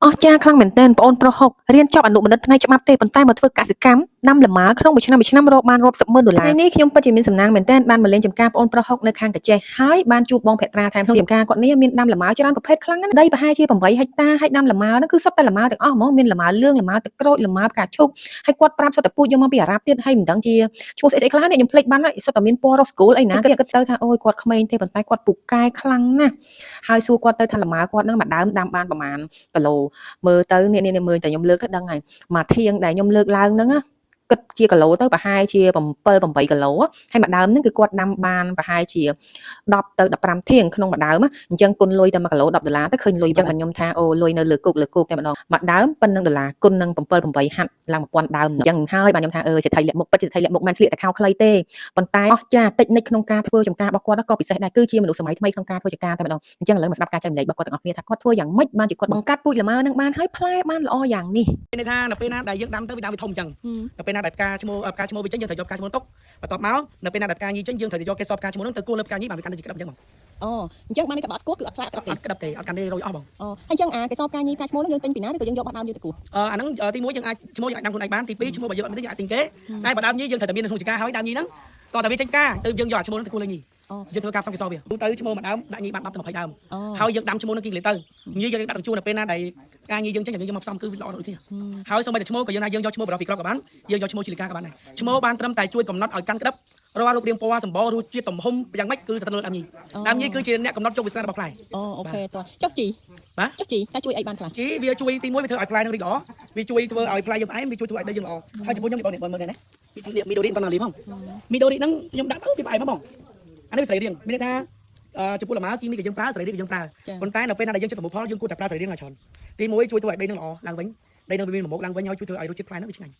អស្ចារ្យខ្លាំងមែនទែនប្អូនប្រុសហុករៀនចប់អនុបណ្ឌិតថ្ងៃច្បាប់ទេប៉ុន្តែមកធ្វើកសិកម្មដាំលម៉ើក្នុងមួយឆ្នាំរកបានរាប់សិបម៉ឺនដុល្លារថ្ងៃនេះខ្ញុំពិតជាមានសំណាងមែនទែនបានមកលេងចម្ការប្អូនប្រុសហុកនៅខាងកាចេះហើយបានជួបបងភក្ត្រាថែមក្នុងចម្ការគាត់នេះមានដាំលម៉ើច្រើនប្រភេទខ្លាំងណាស់ដីប្រហែលជា8ហិកតាហើយដាំលម៉ើហ្នឹងគឺសុទ្ធតែលម៉ើទាំងអស់ហ្មងមានលម៉ើលឿងលម៉ើទឹកក្រូចលម៉ើផ្កាឈូកហើយគាត់ប្រាប់សុទ្ធតែពូជយកមកពីអារ៉ាប់ទៀតហើយមិនដឹងជាឈ្មោះស្អីខ្លះនេះខ្ញុំភ្លេចបានហើយសុទ្ធតែមានពណ៌រស់ស្គូលអីណាគិតទៅថាអូយគាត់ក្មេងទេប៉ុន្តែគាត់ពូកែខ្លាំងណាស់ហើយសួរគាត់ទៅថាលម៉ើគាត់ហ្នឹងមួយដើមដាំបានប្រហែលគីឡូមើលទៅនេះមើលតែខ្ញុំលើកទៅដឹងហើយមួយធាងដែលខ្ញុំលើកឡើងហ្នឹងគិតជាគីឡូទៅប្រហែលជា7 8គីឡូហើយមួយដើមហ្នឹងគឺគាត់ដាំបានប្រហែលជា10ទៅ15ធាងក្នុងមួយដើមអញ្ចឹងគុណលុយតែ1គីឡូ10ដុល្លារទៅឃើញលុយអញ្ចឹងខ្ញុំថាអូលុយនៅលើគោកតែម្ដងមួយដើមប៉ុណ្ណឹងដុល្លារគុណនឹង7 8ហាត់ឡើង1000ដើមអញ្ចឹងហើយបាទខ្ញុំថាសេដ្ឋីលាក់មុខពិតជាសេដ្ឋីលាក់មុខមិនស្លៀកតែខោខ្លីទេប៉ុន្តែអស់ចាតិចនិចក្នុងការធ្វើចំការរបស់គាត់ក៏ពិសេសដែរគឺជាមនុស្សសម័យថ្មីក្នុងការធ្វើចំការតែម្ដងអញ្ចឹងឥឡូវមកស្ដាប់ការចែករំលែករបស់គាត់ទាំងអស់គ្នាថាគាត់ធ្វើយ៉ាងម៉េចបានជាគាត់បង្កាត់ពូជលម៉ើនឹងបានហើយផ្លែបានល្អយ៉ាងនេះន័យថានៅពេលណាដែលយើងដាំទៅវាដាំវាធំអញ្ចឹងនៅពេលណាដែលផ្កាឈ្មោះវាចេញយើងត្រូវយកផ្កាឈ្មោះទុកបន្ទាប់មកនៅពេលណាដែលផ្កាញីចេញយើងត្រូវយកគេសពផ្កាឈ្មោះហ្នឹងទៅគោះលើផ្កាញីបានវាកាន់តែក្តឹបអញ្ចឹងបងអូអញ្ចឹងបានគេបាត់គោះគឺអត់ផ្លែក្តឹបទេក្តឹបទេអត់កាន់ទេរយអស់បងអូហើយអញ្ចឹងគេសពផ្កាញីផ្កាឈ្មោះហ្នឹងយើងទិញពីណាឬក៏យើងយកបាត់ដើមយើងទៅគោះអាហ្នឹងទី1យើងអាចឈ្មោះយើងអាចដាំខ្លួនឯងបានទី2ឈ្មោះបើយើងអត់មានទេយើងអាចទិញគេតែបើដើមញីយើងត្រូវតែមាននៅក្នុងចការហើយដើមញីហ្នឹងតោះតែវាចេញផ្កាទៅយើងយកឈ្មោះហ្នឹងទៅគោះលើញីយើងធ្វើការផ្សំគេសវាទៅឈ្មោះមួយដើមដាក់ញីបាន10ទៅ20ដើមហើយយើងដាំឈ្មោះហ្នឹងគីលេទៅញីយើងដាក់ទាំងជួរនៅពេលណាដែលផ្កាញីយើងចេញយើងមកផ្សំគឺវាល្អដូចគ្នាហើយសូម្បីតែឈ្មោះក៏យើងថាយើងយកឈ្មោះបរិបពីក្របក៏បានយើងយកឈ្មោះជីលីកាក៏បានដែរឈ្មោះបានត្រឹមតែជួយកំណត់ឲ្យកាន់ក្តឹបរាល់រូបរាងពណ៌សម្បូររសជាតិទំហំយ៉ាងម៉េចគឺស្ថិតនៅលើដើមញីគឺជាអ្នកកំណត់ជោគវាសនារបស់ផ្លែអូខេតោះចុះជីបាទចុះជីតែជួយអីបានខ្លះជីវាជួយទី1វាធ្វើឲ្យផ្លែនឹងរីកល្អវាជួយធ្វើឲ្យផ្លែយើងផ្អែមវាជួយធ្វើឲ្យដីយើងល្អហើយចំពោះខ្ញុំបងមើលនេះណាមីដូរីមិនតន់ណាលីផងមីដូរីហ្នឹងខ្ញុំដាក់ទៅវាផ្អែមហ្មងអានេះវាសរីរាង្គមានន័យថាចំពោះលម៉ើគីមីក៏យើងប្រើសរីរាង្គក៏យើងប្រើប៉ុន្តែនៅពេលណាដែលយើងចិត្តសម្បូរផលយើងគួរតែប្រើសរីរាង្គឲ្យច្រើនទី1ជួយធ្វើឲ្យដីនឹងល្អឡើងវិញដីនឹងវាមានប្រមូលឡើងវិញហើយជួយធ្វើឲ្យរសជាតិផ្លែនឹងវាឆ្ងាញ់